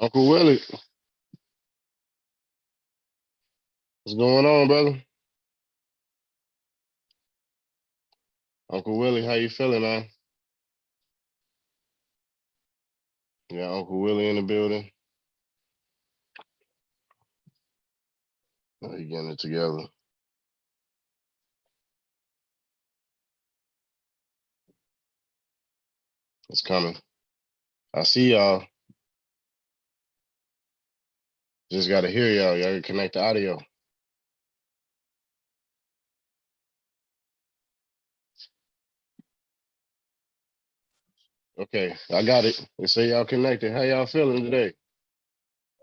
Uncle Willie, what's going on, brother? Uncle Willie, how you feeling, man? Yeah, Uncle Willie in the building. Oh, you getting it together. It's coming. I see y'all. Just got to hear y'all. Y'all can connect the audio. Okay, I got it. They say y'all connected. How y'all feeling today?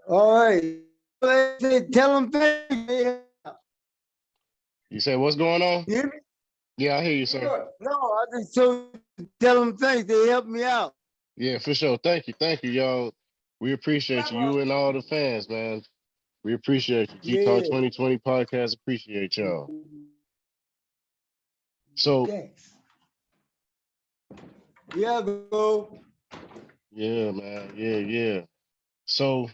All right. Tell them thank you. You say what's going on? You hear me? Yeah, I hear you, sir. No, I just told you, tell them thanks. They helped me out. Yeah, for sure. Thank you, y'all. We appreciate you and all the fans, man. We appreciate you. Keep Talk 2020 podcast. Appreciate y'all. So, thanks. Yeah, go. Yeah, man. Yeah. So,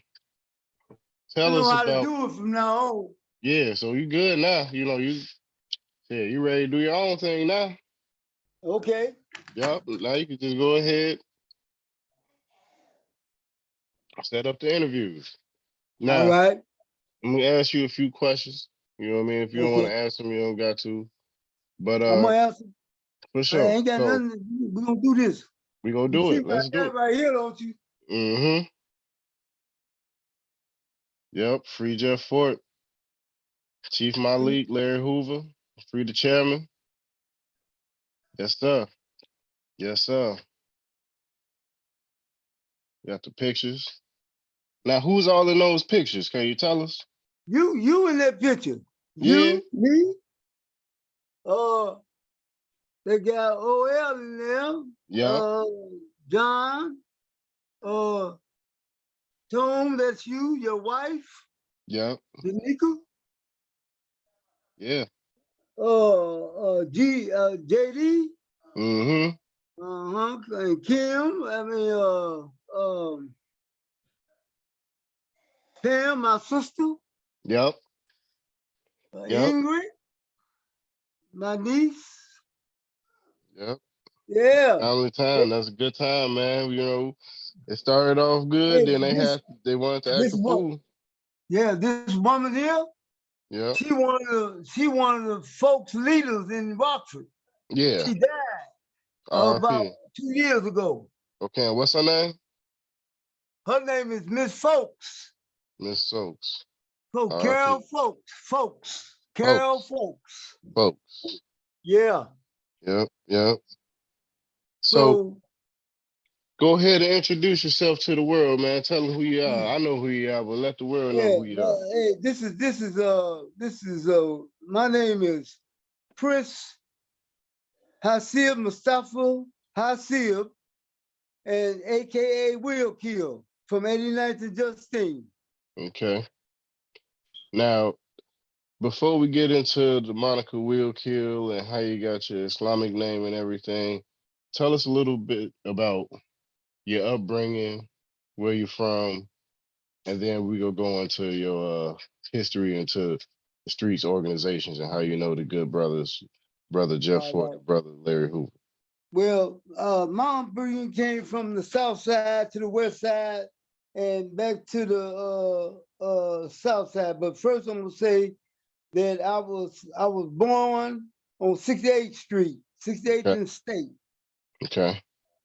tell I know us how about. to do it from now on. Yeah, so you good now. You ready to do your own thing now. Okay. Yup. Now you can just go ahead, set up the interviews. Now, all right. I'm gonna ask you a few questions. You know what I mean? If you don't want to answer them, you don't got to. But I'm gonna answer. for sure. I ain't got nothing to do. We're gonna do this. We're gonna do it. Let's do it. Right here, don't you? Mm-hmm. Yep. Free Jeff Fort, Chief Malik, Larry Hoover, free the chairman. Yes, sir. Yes, sir. Got the pictures. Now, who's all in those pictures? Can you tell us? You in that picture. Yeah. You, me. They got OL in there. Yeah. John. Tom, that's you, your wife. Yeah. Danica. Yeah. JD. Mm-hmm. And Kim. Pam, my sister. Yep. Ingrid, my niece. Yep. Yeah. Family time. That's a good time, man. You know, it started off good. Then they wanted to act a fool. Yeah, this woman here. Yeah. She one of the folks leaders in Rockford. Yeah. She died about 2 years ago. Okay, what's her name? Her name is Miss Folks. Miss Stokes. So Carol Folks. Carol Folks. Folks. Yeah. Yep. So go ahead and introduce yourself to the world, man. Tell them who you are. I know who you are, but let the world know who you are. Hey, this is my name is Prince Hasib Mustafa Hasib, and AKA Will Kill from 89th and Justine. Okay. Now, before we get into the moniker Will Kill and how you got your Islamic name and everything, tell us a little bit about your upbringing, where you're from, and then we go into your history into the streets organizations and how you know the good brothers, brother Jeff Ford and brother Larry Hoover. Well, my upbringing came from the south side to the west side and back to the south side. But first I'm gonna say that I was born on 68th Street, 68th and State. Okay.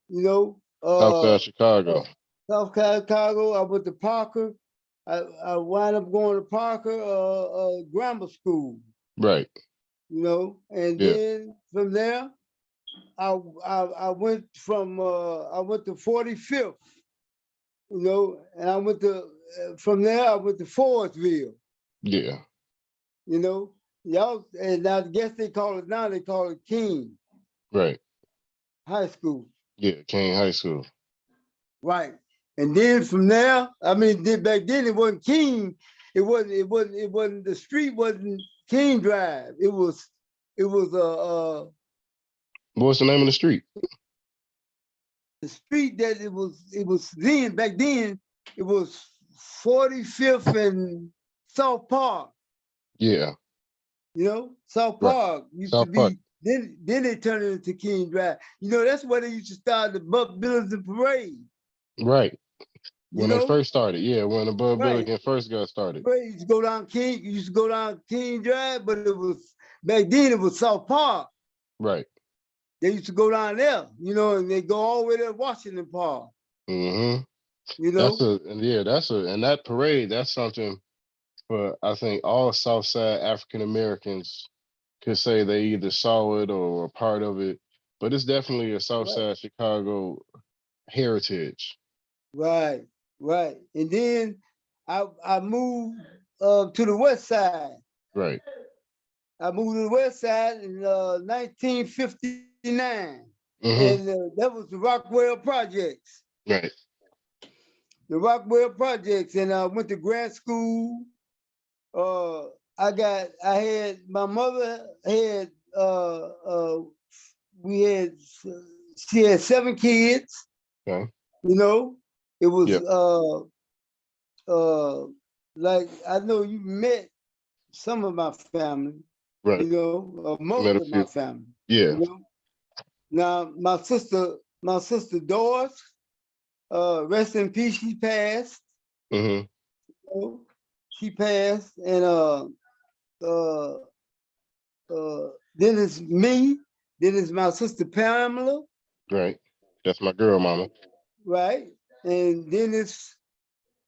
You know, Southside Chicago. Southside Chicago. I went to Parker. I wound up going to Parker grammar school. Right. You know, and then from there, I went to 45th. You know, and I went to from there I went to Forestville. Yeah. You know, y'all, and I guess they call it King. Right. High school. Yeah, King High School. Right. And then from there, I mean, back then it wasn't King. It wasn't the street wasn't King Drive. It was What's the name of the street? the street that it was then back then it was 45th and South Park. Yeah. You know, South Right. Park used to South Park. be. Then they turned it into King Drive. You know, that's where they used to start the Buck Billington Parade. Right. You When they know, first started, yeah, when the Bud right. Billiken first got started. Parade used to go down King. You used to go down King Drive, but it was back then. It was South Park. Right. They used to go down there. You know, and they go all the way to Washington Park. Mm-hmm. You know, And that parade, that's something for, I think, all Southside African Americans could say they either saw it or were part of it. But it's definitely a Southside Chicago heritage. right, right. And then I moved to the West Side. Right. I moved to the West Side in 1959, Mm-hmm. and that was the Rockwell Projects. Right. The Rockwell Projects, and I went to grad school. My mother had we had she had 7 kids. Okay. You know, it was Yep. like I know you met some of my family. Right. You know, Met most a of my few. family. Yeah. You know, now my sister Doris, rest in peace, she passed. Mm-hmm. You know, she passed, and then it's me, then it's my sister Pamela, Right. That's my girl mama. right? And then it's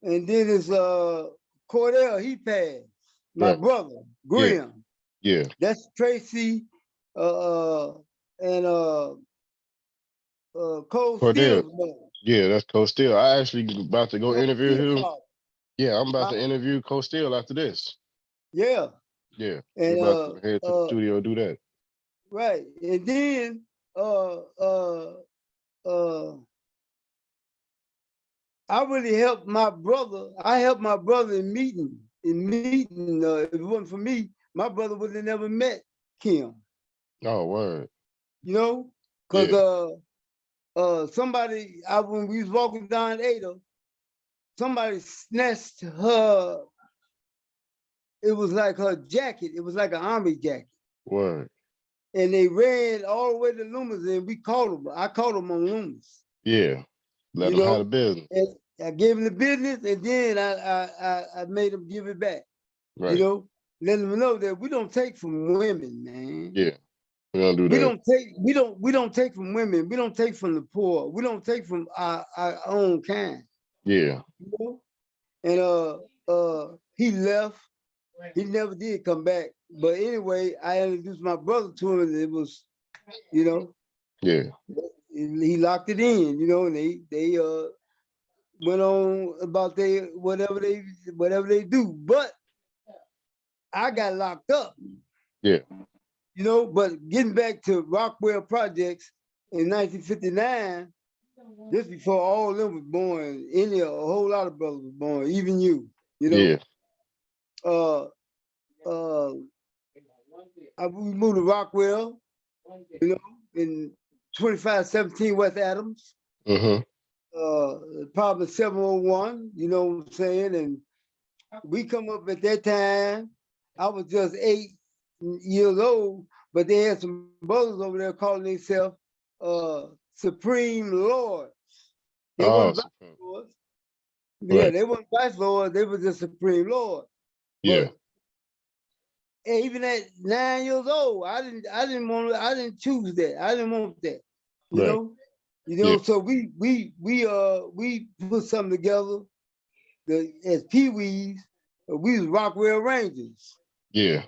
Cordell, he passed. My Right. brother, Yeah. Graham. Yeah. That's Tracy and Cole Cordell. Steele's mother. Yeah, that's Cole Steele. I actually about to go Cole interview Steele's him. father. Yeah, I'm about to Huh? interview Cole Steele after this. Yeah. Yeah. We're And about to head to the studio do that. right. And then I really helped my brother. I helped my brother in meeting. If it wasn't for me, my brother would have never met Kim. Oh, word. You know, because when we was walking down Ada, somebody snatched her. It was like her jacket. It was like an army jacket. Word. And they ran all the way to Loomis, and we caught them. I caught them on Loomis. Yeah. Let You them have the know, business. and I gave him the business, and then I made him give it back. Right. You know, let them know that we don't take from women, man. Yeah. We don't do that. We don't take from women. We don't take from the poor. We don't take from our own kind. Yeah. You know? And he left. He never did come back. But anyway, I introduced my brother to him, and it was, you know, Yeah. he locked it in, you know, and they went on about whatever they do. But I got locked up. Yeah. You know, but getting back to Rockwell Projects in 1959, just before all of them was born, a whole lot of brothers was born, even you know. Yeah. We moved to Rockwell, you know, in 2517 West Adams. Mm-hmm. Probably 701, you know what I'm saying? And we come up at that time, I was just 8 years old, but they had some brothers over there calling themselves Supreme Lords. They weren't Vice Lords. Yeah, they weren't Vice Lords, they were just Supreme Lords. Yeah. But even at 9 years old, I didn't choose that. I didn't want that. You know? You know, so we put something together as Pee-wees. We was Rockwell Rangers. Yeah.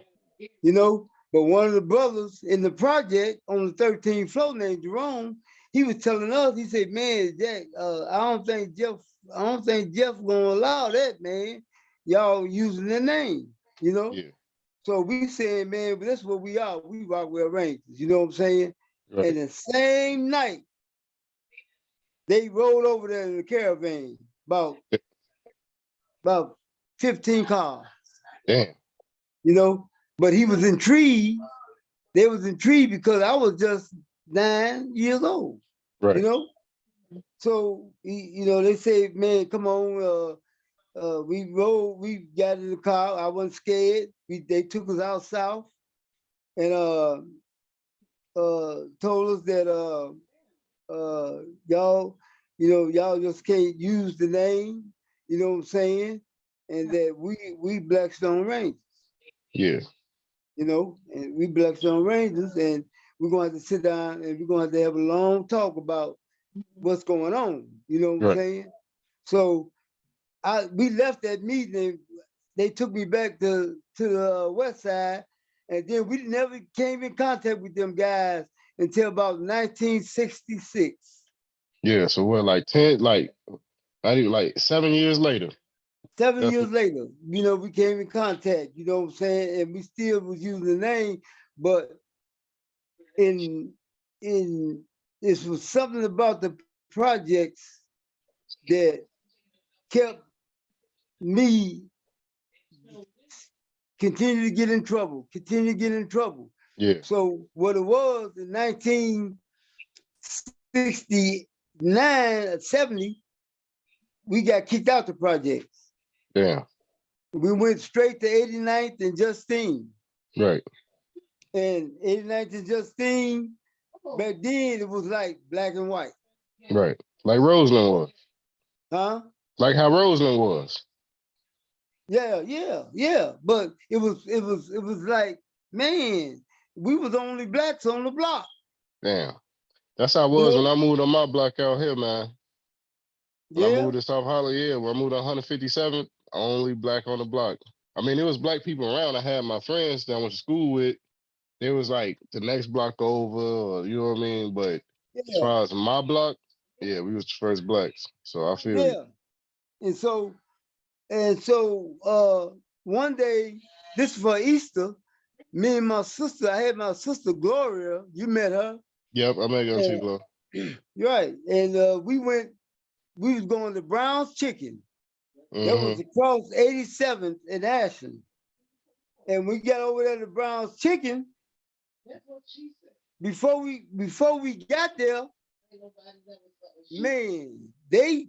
You know, but one of the brothers in the project on the 13th floor named Jerome, he was telling us, he said, man, Jack, I don't think Jeff gonna allow that, man. Y'all using the name, you know? Yeah. So we said, man, but that's what we are. We Rockwell Rangers, you know what I'm saying? Right. And the same night, they rolled over there in the caravan, about 15 cars. Damn. You know, but he was intrigued. They was intrigued because I was just 9 years old. Right. You know? So you know, they say, man, come on, we rode, we got in the car. I wasn't scared. They took us out south and told us that y'all, you know, y'all just can't use the name, you know what I'm saying? And that we Blackstone Rangers, Yeah. you know, and we Blackstone Rangers, and we're gonna have to sit down and we're gonna have to have a long talk about what's going on, you know what I'm Right. saying? So we left that meeting. They took me back to the west side, and then we never came in contact with them guys until about 1966. Yeah. So what, like 10, like not even like 7 years later. 7 years later, you know, we came in contact, you know what I'm saying? And we still was using the name, but in this was something about the projects that kept me continue to get in trouble, continue to get in trouble. Yeah. So what it was in 1969 or 70, we got kicked out the projects. Yeah. We went straight to 89th and Justine. Right. And 89th and Justine, back then it was like black and white. Right. Like Roseland was. Huh? Like how Roseland was. Yeah. But it was like, man, we was the only blacks on the block. Damn. That's how it You was when know? I moved on my block out here, man. When I Yeah. moved to South Hollywood, yeah, when I moved to 157th, only black on the block. I mean, there was black people around. I had my friends that I went to school with. They was like the next block over, or you know what I mean? But as Yeah. far as my block, yeah, we was the first blacks. So I feel you. Yeah. And so one day, this is for Easter, me and my sister, I had my sister Gloria, you met her. Yep, I met MC And, Glow. right. And we was going to Brown's Chicken. That was Mm-hmm. across 87th in Ashland. And we got over there to Brown's Chicken. Before we got there, man, these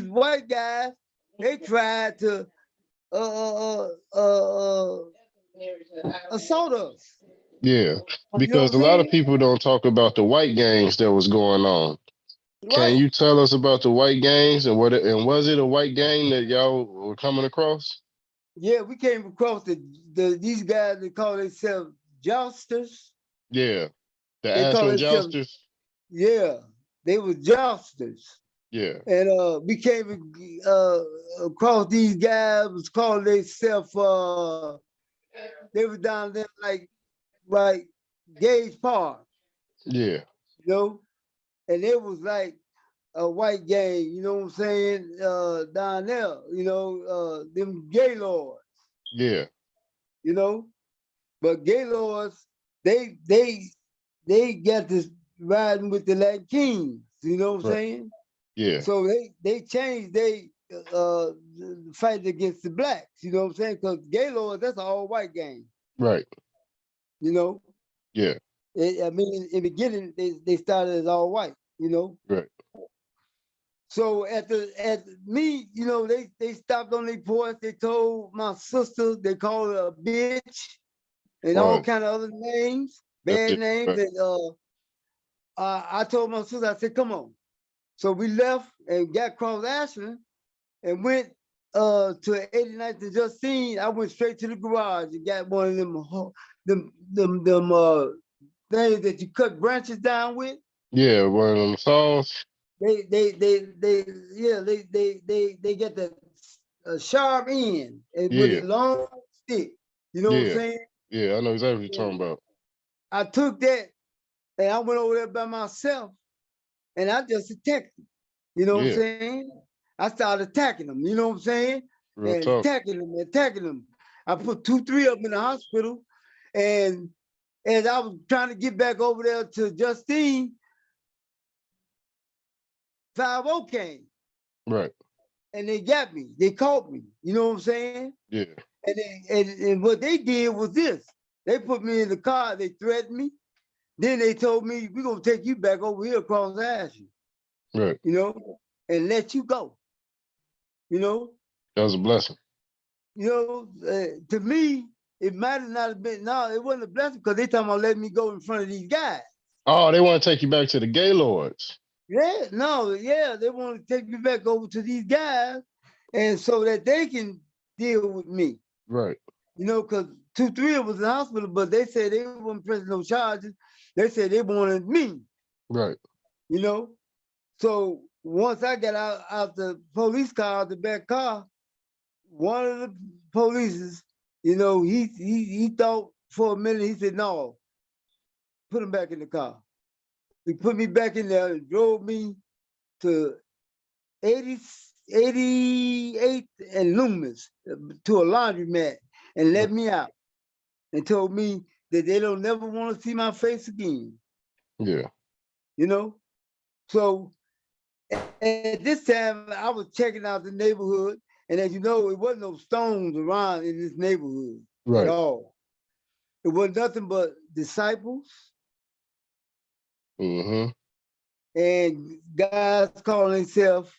white guys, they tried to assault us. Yeah, You know because what a I'm lot of saying? people don't talk about the white gangs that was going on. Can Right. you tell us about the white gangs and and was it a white gang that y'all were coming across? Yeah, we came across these guys, they call themselves jousters. Yeah, the They call Ashland themselves, Jousters. yeah, they were jousters. Yeah, And we came across these guys, was called themselves, they were down there like Gage Park, yeah, you know? And it was like a white gang, you know what I'm saying, down there, you know, them Gaylords, yeah, you know? But Gaylords, they got this riding with the Latin Kings, you know what I'm right. saying? Yeah, So they changed uh fight against the blacks, you know what I'm saying? Because Gaylords, that's an all white gang, right. you know. Yeah, I mean, in the beginning, they started as all white, you know. right. So at me, you know, they stopped on their porch. They told my sister, they called her a bitch and all Right. kind of other names, That's bad it. names. Right. And I told my sister, I said, come on. So we left and got across Ashland and went to 89th and Justine. I went straight to the garage and got one of them things that you cut branches down with. Yeah, one of them songs. They get the sharp end and with a Yeah, long stick. You know what I'm yeah, saying? yeah. I know exactly what you're talking And about. I took that and I went over there by myself and I just attacked him. You know what I'm Yeah, saying? I started attacking them. You know what I'm saying? real And talk. attacking them. I put 2, 3 of them in the hospital, and as I was trying to get back over there to Justine, 5-0 came. Right. And they got me. They caught me. You know what I'm saying? Yeah, And what they did was this. They put me in the car. They threatened me. Then they told me, we're gonna take you back over here across the Ashland, Right. you know, and let you go. You know, That was a blessing. To me, it might have not been. No, it wasn't a blessing because they talking about letting me go in front of these guys. Oh, they want to take you back to the Gaylords. Yeah, no, yeah, they want to take me back over to these guys, and so that they can deal with me. Right. You know, because 2-3 was in the hospital, but they said they weren't pressing no charges. They said they wanted me. Right. You know, so once I got out the police car, the back car, one of the polices, you know, he thought for a minute. He said, "No, put him back in the car." He put me back in there and drove me to 88 and Loomis to a laundromat and let me out and told me that they don't never want to see my face again. Yeah. You know, so at this time I was checking out the neighborhood, and as you know, it wasn't no stones around in this neighborhood Right. at all. It was nothing but disciples Mm-hmm. and guys calling themselves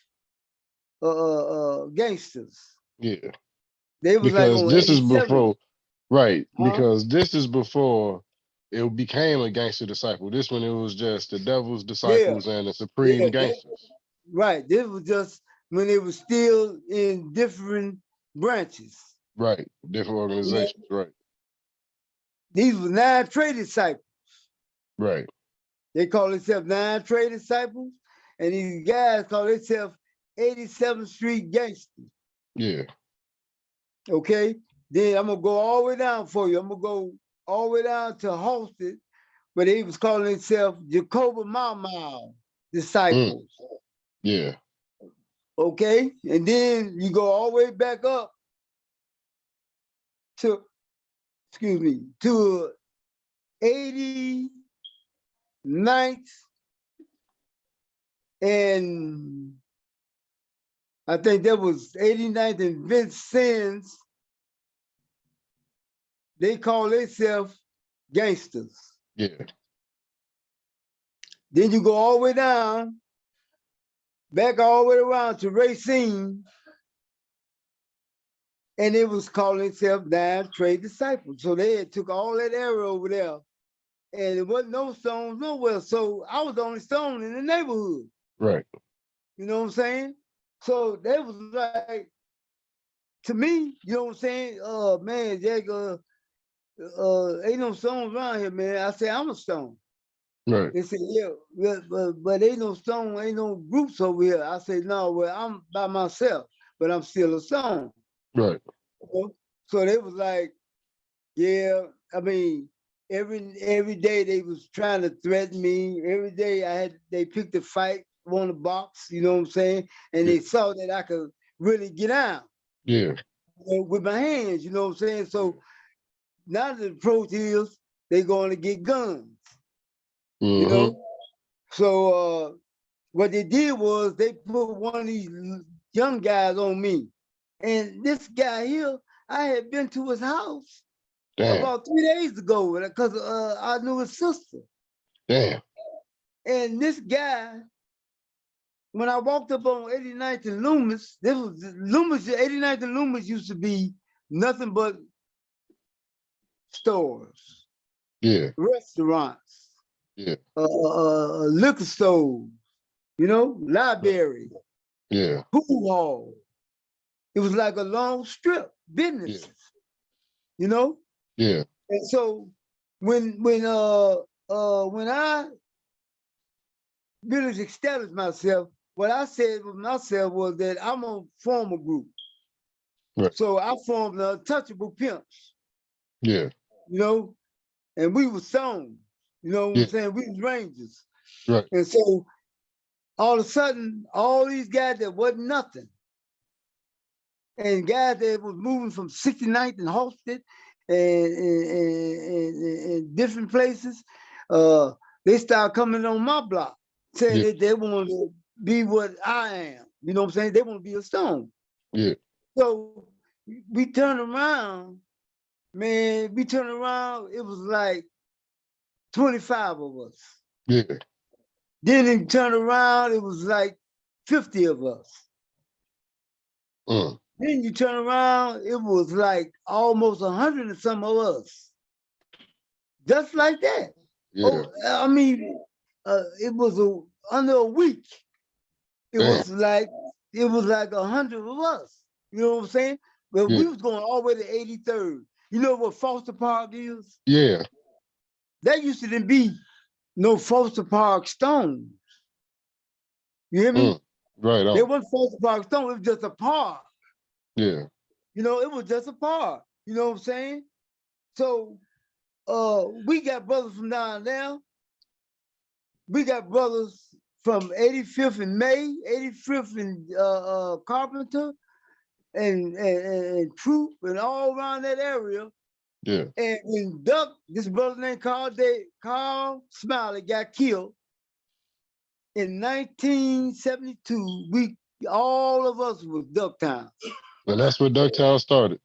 gangsters. Yeah. They was like Because on this is 87. before, right? Huh? Because this is before it became a gangster disciple. This one, it was just the devil's disciples and the supreme gangsters. Right. This was just when they were still in different branches. Right. Different organizations. Right. These were 9 trade disciples. Right. They call themselves 9 trade disciples, and these guys call themselves 87th Street gangsters. Yeah. Okay. Then I'm gonna go all the way down for you. I'm gonna go all the way down to Halsted, but they was calling themselves Jacoba Mau disciples. Yeah. Okay, and then you go all the way back up to, to 89th and I think that was 89th and Vincennes. They call themselves gangsters. Yeah. Then you go all the way down, back all the way around to Racine, and it was calling itself 9 Trade Disciples. So they had took all that area over there, and there wasn't no stones nowhere. So I was the only stone in the neighborhood. Right. You know what I'm saying? So that was like, to me, you know what I'm saying? Man, Jack, ain't no stones around here, man. I said, I'm a stone. Right. They said, yeah, but ain't no stone, ain't no groups over here. I said, no, well, I'm by myself, but I'm still a stone. Right. So they was like, yeah, I mean, every day they was trying to threaten me. Every day they picked a fight on the box, you know what I'm saying? And they saw that I could really get out. Yeah. With my hands, you know what I'm saying? So now the approach is they going to get guns. You know? So what they did was they put one of these young guys on me. And this guy here, I had been to his house about 3 days ago because I knew his sister. Damn. And this guy, when I walked up on 89th and Loomis, 89th and Loomis used to be nothing but stores, restaurants, liquor stores, you know, library, pool hall. It was like a long strip business, you know. Yeah. And so when I really established myself, what I said with myself was that I'm gonna form a group. Right. So I formed the Untouchable Pimps. Yeah. You know, and we were songs, you know what I'm saying? We was Rangers. Right. And so all of a sudden, all these guys that wasn't nothing, and guys that was moving from 69th and Halsted and different places, they started coming on my block saying that they want to be what I am. You know what I'm saying? They want to be a stone. Yeah. So we turned around, man, it was like 25 of us. Yeah. Then he turned around, it was like 50 of us. Mm. Then you turn around, it was like almost 100 and some of us. Just like that. Yeah. Oh, I mean, it was under a week. It Damn. was like 100 of us. You know what I'm saying? But Yeah. we was going all the way to 83rd. You know what Foster Park is? Yeah. That used to be no Foster Park Stone. You hear me? Mm. Right There on. wasn't Foster Park Stone, it was just a park. Yeah. You know, it was just a park. You know what I'm saying? So we got brothers from down there. We got brothers from 85th and May, 85th and Carpenter, and Troop, and all around that area. Yeah. And when Duck, this brother named Carl Smiley got killed in 1972, all of us was Ducktown. And that's where Ducktown started.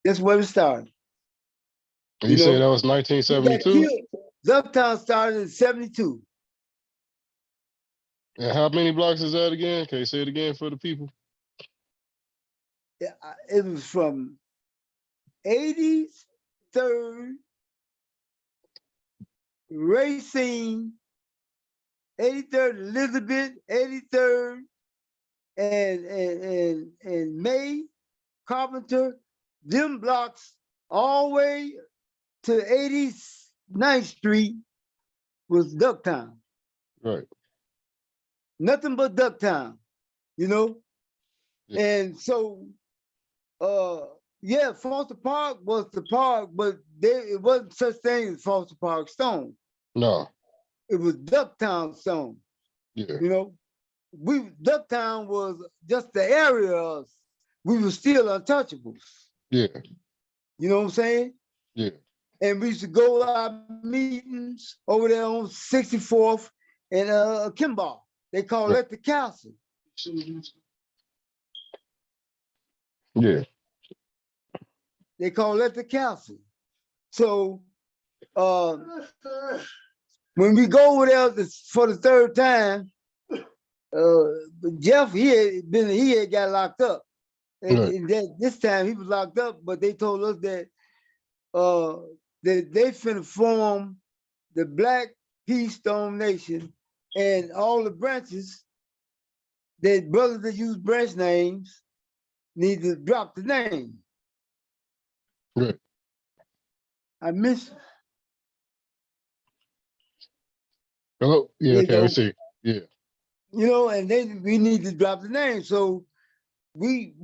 That's where it started. And you say that was He got 1972? killed. Ducktown started in 72. And how many blocks is that again? Can you say it again for the people? It was from 83rd, Racine, 83rd, Elizabeth, 83rd, and May, Carpenter, them blocks all the way to 89th Street was Ducktown. Right. Nothing but Ducktown, you know? Yeah. And so, yeah, Foster Park was the park, but it wasn't such thing as Foster Park Stone. No. It was Ducktown Stone. Yeah. You know, Ducktown was just the area. We were still untouchables. Yeah. You know what I'm saying? Yeah. And we used to go to our meetings over there on 64th and Kimball. They call Right. it the castle. Yeah. They call it the castle. So when we go over there for the third time, Jeff, he had got locked up. And this time he was locked up, but they told us that they finna form the Black Peace Stone Nation, and all the branches, that brothers that use branch names need to drop the name. Right. I miss. Hello? Yeah, okay, we see. Yeah. You know, and we need to drop the name. So we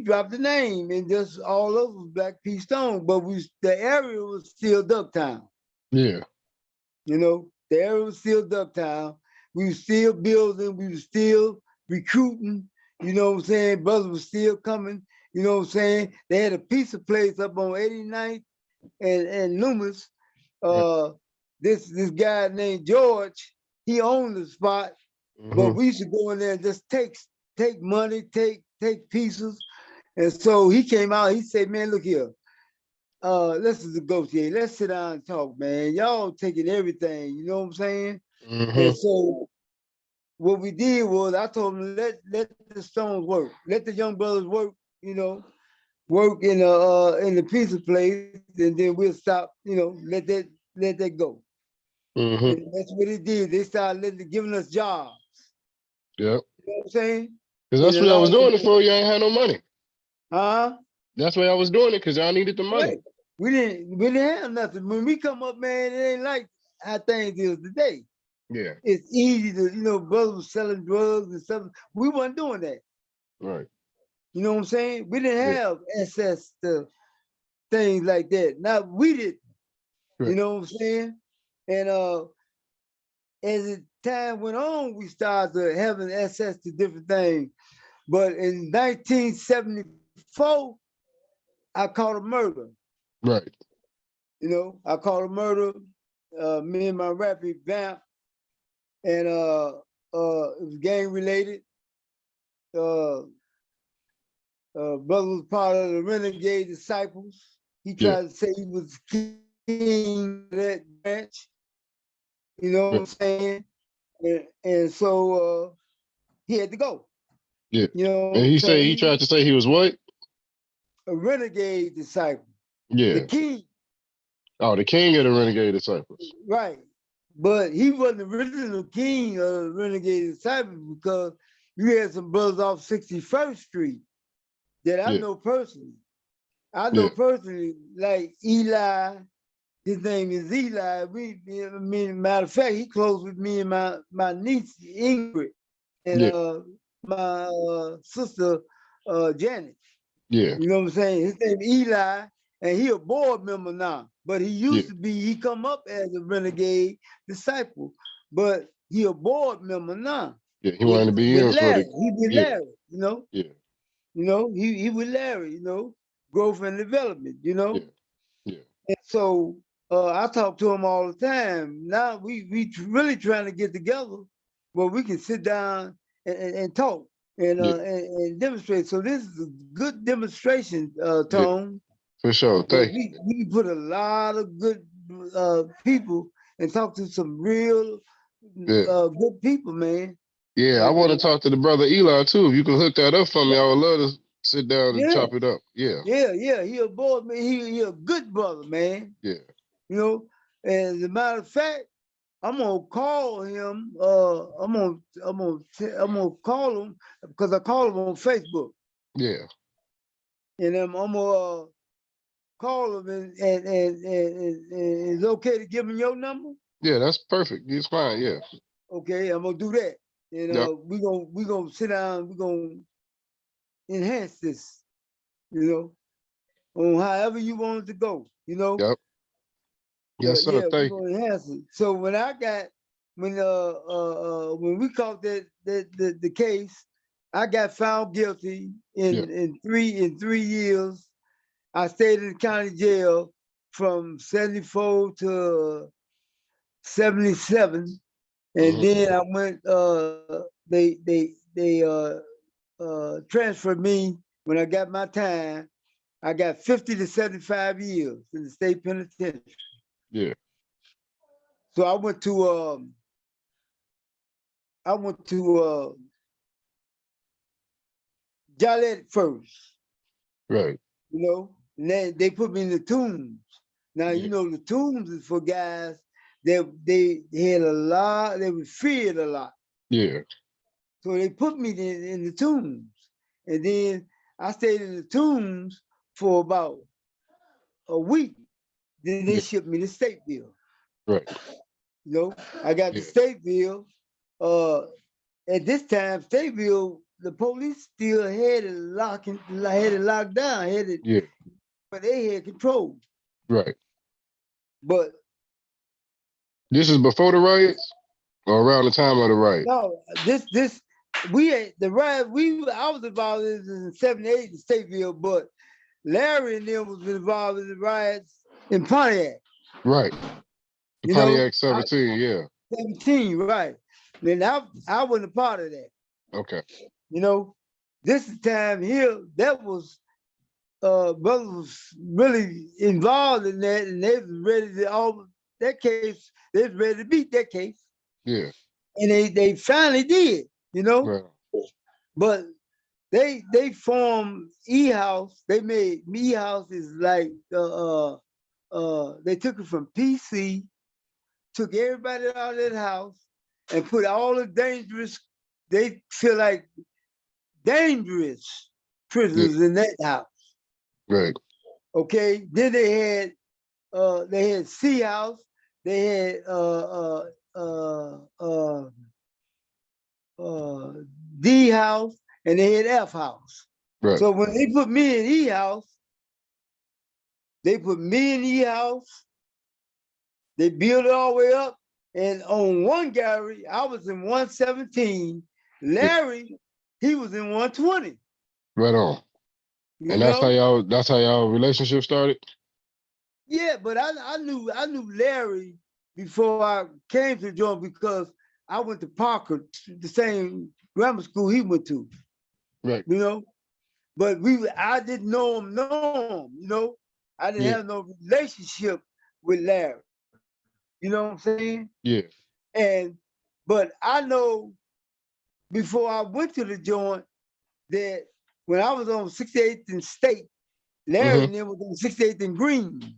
dropped the name, and just all over Black Peace Stone, but the area was still Ducktown. Yeah. You know, the area was still Ducktown. We were still building, we were still recruiting, you know what I'm saying? Brothers were still coming, you know what I'm saying? They had a pizza place up on 89th and Loomis. This guy named George, he owned the spot, but we used to go in there and just take money, take pieces. And so he came out, he said, man, look here. Let's negotiate. Let's sit down and talk, man. Y'all taking everything, you know what I'm saying? And so what we did was I told him, let the Stones work. Let the young brothers work, you know, work in the pizza place, and then we'll stop, you know, let that go. And that's what it did. They started giving us jobs. Yeah. You know what I'm saying? Because that's what I was doing it for. You ain't had no money. Huh? That's why I was doing it, because y'all needed the money. Right. We didn't have nothing. When we come up, man, it ain't like how things is today. Yeah. It's easy to, you know, brothers were selling drugs and stuff. We wasn't doing that. Right. You know what I'm saying? We didn't have access to things like that. Now we did. Right. You know what I'm saying? And as time went on, we started having access to different things. But in 1974, I caught a murder. Right. You know, I caught a murder. Me and my rapper Vamp, and it was gang related. Brother was part of the Renegade Disciples. He tried to say he was king of that branch. You know what I'm saying? And so he had to go. Yeah. You know what And I'm he said he saying? tried to say he was what? A renegade disciple. Yeah. The king. Oh, the king of the renegade disciples. Right. But he wasn't the original king of the renegade disciples because you had some brothers off 61st Street that I Yeah. know personally. I know Yeah. personally, like Eli, his name is Eli. Matter of fact, he close with me and my niece Ingrid and Yeah. my sister Janet. Yeah. You know what I'm saying? His name Eli, and he a board member now. But he Yeah. used to be, he come up as a renegade disciple, but he a board member now. Yeah. He wanted to be in for Larry. the. He with Yeah. Larry, you know. Yeah. You know, he with Larry, you know, growth and development, you know. Yeah. Yeah. And so I talk to him all the time. Now we really trying to get together where we can sit down and talk and, Yeah. and demonstrate. So this is a good demonstration, Yeah. Tone. For sure. But Thank you. we put a lot of good people and talk to some real Yeah. good people, man. Yeah. I want to And talk to the brother Eli too. If you can hook that up for me, I would love to sit down and yeah, chop it up. Yeah. yeah. He a boy, man. He a good brother, man. Yeah. You know. And as a matter of fact, I'm gonna call him. I'm gonna call him because I call him on Facebook, Yeah. and I'm gonna call him and it's okay to give him your number. Yeah. That's perfect. It's fine. Yeah. Okay, I'm gonna do that, and Yep. we gonna sit down. We gonna enhance this, you know, on however you want it to go, you know. Yep. Yes, But sir. yeah, we Thank you. gonna enhance it. So when we caught the case, I got found guilty Yeah. in 3 years. I stayed in the county jail from 74 to 77, and Hmm. then I went. They transferred me when I got my time. I got 50 to 75 years in the state penitentiary. Yeah. So I went to Joliet first, Right. you know, and then they put me in the tombs. Now, Yeah. you know, the tombs is for guys that they had a lot, they were feared a lot. Yeah. So they put me in the tombs. And then I stayed in the tombs for about a week. Then they Yeah. shipped me to Stateville. Right. You know, I got to Yeah. Stateville. At this time, Stateville, the police still had it locked down, Yeah. but they had control. Right. But This is before the riots or around the time of the riot? no, this we had the riot. I was involved in '78 in Stateville, but Larry and them was involved in the riots in Pontiac. Right. The You know, Pontiac 17. Yeah. 17, right? Then I wasn't a part of that. Okay. You know, this time here that was brothers was really involved in that, and they was ready to that case. They was ready to beat that case, Yeah. and they finally did. You know, Right. but they formed E House. They made E House is like they took it from PC, took everybody out of that house, and put all the dangerous. They feel like dangerous Yeah. prisoners in that house. Right. Okay, then they had C House, they had D House, and they had F House. Right. So when they put me in E House, they put me in E House. They built it all the way up, and on one gallery, I was in 117. Yeah. Larry, he was in 120. Right on. You And know? that's how y'all relationship started? Yeah, but I knew Larry before I came to join because I went to Parker, the same grammar school he went to, Right. you know. But I didn't know him, you know. I didn't Yeah. have no relationship with Larry. You know what I'm saying? Yeah. But I know before I went to the joint that when I was on 68th and State, Larry and them was on 68th and Green.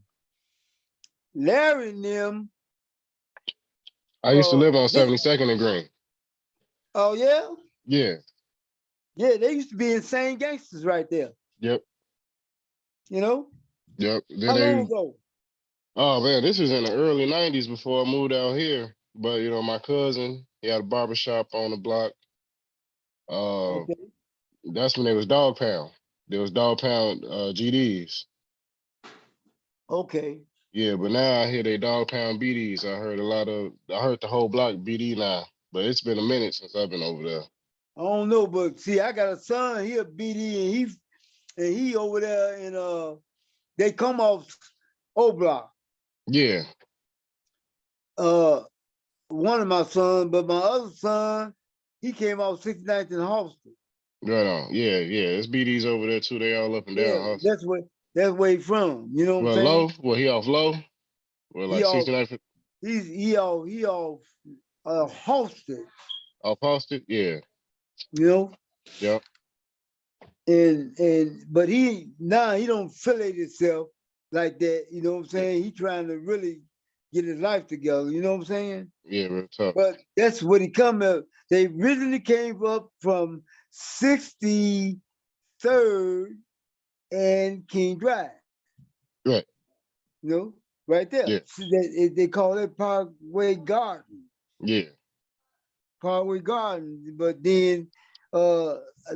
Larry and them. I used to live on 72nd and Green. Oh yeah? Yeah. Yeah, they used to be insane gangsters right there. Yep. You know? Yep. How long ago? Oh man, this was in the early 90s before I moved out here. But you know, my cousin, he had a barbershop on the block. Okay. That's when there was Dog Pound. There was Dog Pound GDs. Okay. Yeah, but now I hear they Dog Pound BDs. I heard the whole block BD now. But it's been a minute since I've been over there. I don't know, but see, I got a son, he a BD, and he over there in they come off O Block. Yeah. One of my sons, but my other son, he came off 69th and Halsted. Right on. Yeah, yeah. It's BDs over there too. They all up and down. Yeah, that's where he from. You know what I'm saying? Low? Well, he off low? Well, like 69th. He off Halsted. Off Halsted? Yeah. You know? Yep. But he don't affiliate himself like that. You know what I'm saying? He trying to really get his life together. You know what I'm saying? Yeah, real tough. But that's what he come up. They originally came up from 63rd and King Drive. Right. You know, right there. Yeah. So they call it Parkway Garden. Yeah. Parkway Garden. But then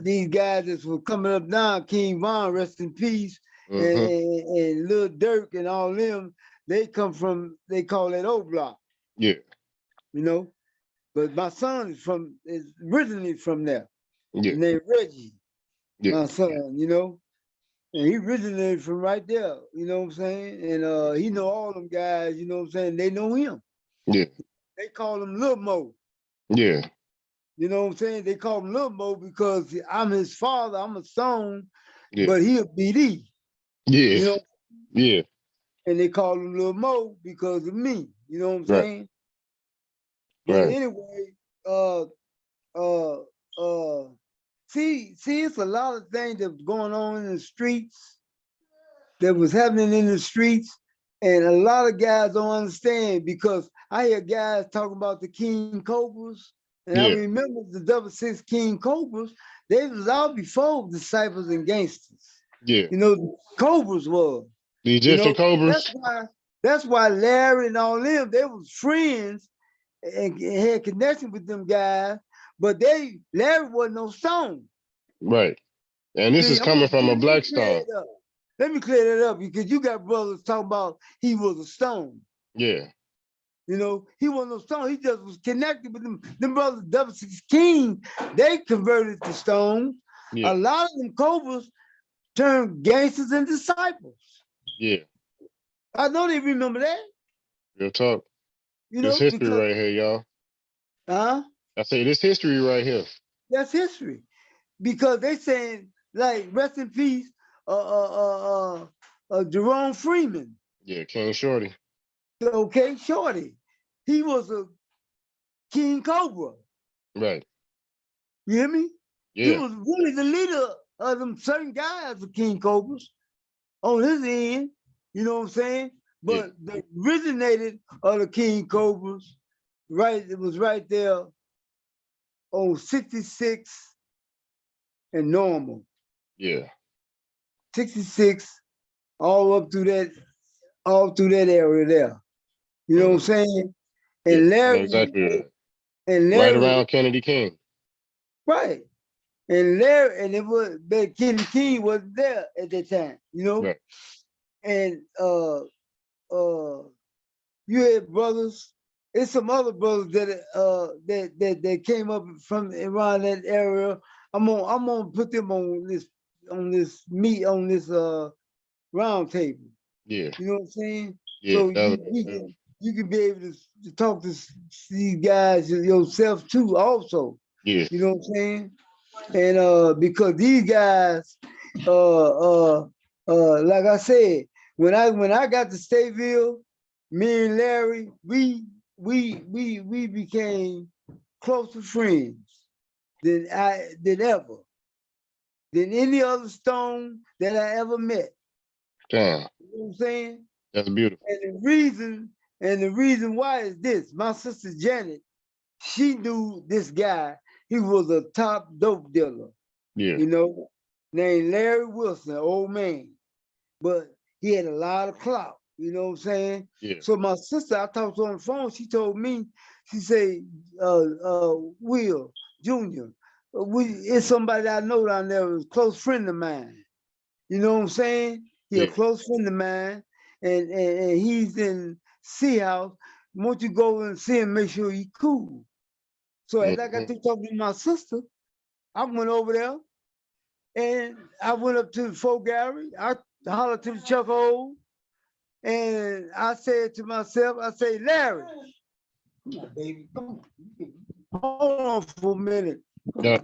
these guys that were coming up now, King Von, rest in peace, and Lil Durk and all them, they call it O Block. Yeah. You know? But my son is originally from there. Yeah. Named Reggie. Yeah. My son, you know? And he originated from right there, you know what I'm saying? And he know all them guys, you know what I'm saying? They know him. Yeah. They call him Lil Mo. Yeah. You know what I'm saying? They call him Lil Mo because I'm his father, I'm a son, Yeah. but he a BD. Yeah. You know? Yeah. And they call him Lil Mo because of me. You know what I'm saying? Right. But right. anyway, see, it's a lot of things that was going on in the streets, that was happening in the streets, and a lot of guys don't understand because I hear guys talking about the King Cobras, and I remember the 66 King Cobras, they was out before Disciples and Gangsters. Yeah. You know, the Cobras was. The Egyptian Cobras. That's why Larry and all them, they was friends and had connection with them guys, but Larry wasn't no stone. Right. And this is coming from a black stone. Let me clear that up because you got brothers talking about he was a stone. Yeah. You know, he wasn't no stone. He just was connected with them. Them brothers, 66 King, they converted to stones. Yeah. A lot of them Cobras turned gangsters and disciples. Yeah. I know they remember that. Real talk. You know, this history right here, y'all. Huh? I say this history right here. That's history. Because they saying, like, rest in peace, Jerome Freeman. Yeah, King Shorty. Okay, Shorty. He was a King Cobra. Right. You hear me? Yeah. He was really the leader of them certain guys of King Cobras on his end. You know what I'm saying? But the originated of the King Cobras, right? It was right there on 66 and Normal. Yeah. 66 all through that area there. You know what I'm saying? And Larry, exactly right. And Larry, right around Kennedy King. Right. And Larry, and it was, but Kennedy King wasn't there at that time, you know? Right. And you had brothers, it's some other brothers that came up from around that area. I'm gonna put them on this round table. Yeah. You know what I'm saying? Yeah. So you can be able to talk to these guys yourself too, also. Yeah. You know what I'm saying? And because these guys, like I said, when I got to Stateville, me and Larry, we became closer friends than ever, than any other Stone that I ever met. Damn. You know what I'm saying? That's beautiful. And the reason why is this: my sister Janet, she knew this guy. He was a top dope dealer. Yeah. You know, named Larry Wilson, old man, but he had a lot of clout. You know what I'm saying? Yeah. So my sister, I talked to her on the phone. She told me, she said, Will Jr. It's somebody that I know down there, was a close friend of mine. You know what I'm saying? He a Yeah. close friend of mine, and he's in Sea House. Won't you go and see him, make sure he's cool? So as I got to talking to my sister, I went over there and I went up to the folk gallery. I hollered to the Chuck Hole, and I said to myself, I say, Larry, come on, baby, come on. Hold on for a minute. Yeah.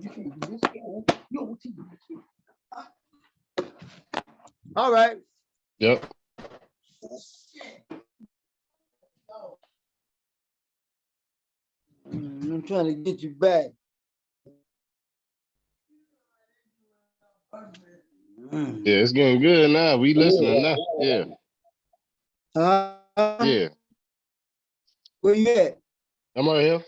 All right. Yep. I'm trying to get you back. Yeah, it's getting good now. We listening now. Yeah. Yeah. Where you at? I'm right here.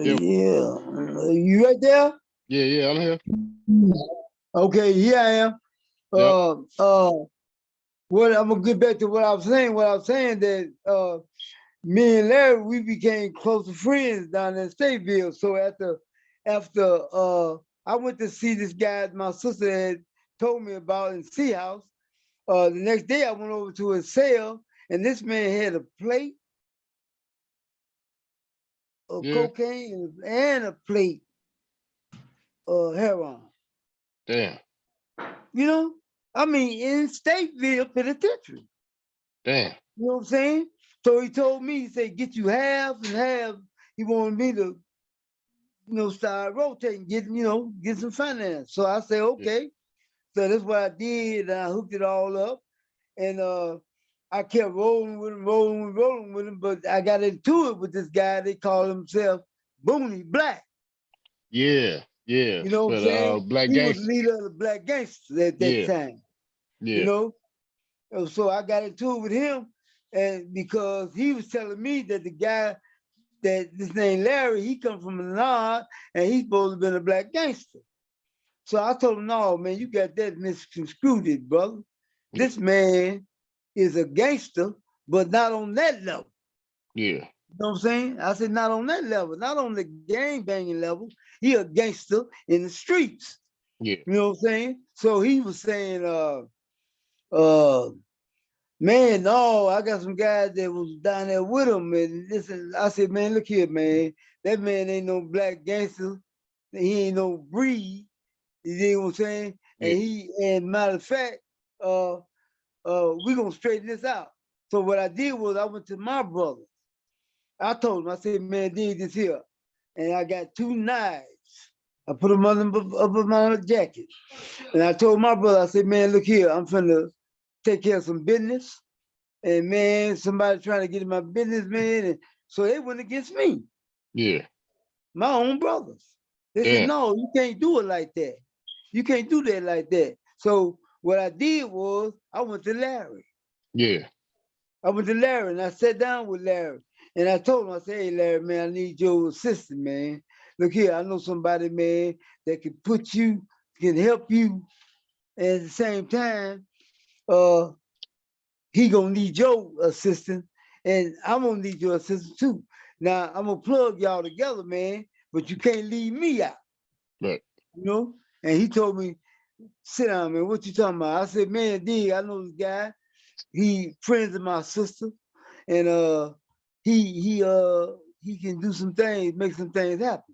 Yeah. You right there? Yeah, I'm here. Okay, here I am. Yep. What I'm gonna get back to what I was saying. What I was saying that me and Larry, we became closer friends down in Stateville. So after I went to see this guy my sister had told me about in Sea House. The next day I went over to his cell, and this man had a plate of cocaine and a plate of heroin. Damn. You know, I mean, in Stateville Penitentiary. Damn. You know what I'm saying? So he told me, he said, get you half and half. He wanted me to, start rotating, get some finance. So I said, okay. So that's what I did. And I hooked it all up. And I kept rolling with him, but I got into it with this guy. They call himself Boonie Black. Yeah. You know what I'm saying? Black He was Gangsters. leader of the Black Gangsters at that time. Yeah. You know? So I got into it with him, and because he was telling me that the guy that this name Larry, he come from Menard, and he's supposed to have been a Black gangster. So I told him, no, man, you got that misconstrued, brother. This man is a gangster, but not on that level. Yeah. You know what I'm saying? I said, not on that level, not on the gang banging level. He a gangster in the streets. Yeah. You know what I'm saying? So he was saying, man, no, I got some guys that was down there with him. And listen, I said, man, look here, man. That man ain't no Black gangster. He ain't no breed. You know what I'm saying? And matter of fact, we gonna straighten this out. So what I did was I went to my brother. I told him, I said, man, dig this here. And I got 2 knives. I put them up in my jacket. And I told my brother, I said, man, look here, I'm finna take care of some business. And man, somebody trying to get in my business, man. And so they went against me. Yeah. My own brothers. They said, no, you can't do it like that. You can't do that like that. So what I did was I went to Larry. Yeah. I went to Larry and I sat down with Larry. And I told him, I said, hey, Larry, man, I need your assistance, man. Look here, I know somebody, man, that can help you. And at the same time, he gonna need your assistance, and I'm gonna need your assistance too. Now, I'm gonna plug y'all together, man, but you can't leave me out. Right. You know? And he told me, sit down, man, what you talking about? I said, man, D, I know this guy. He friends of my sister, and he can do some things, make some things happen.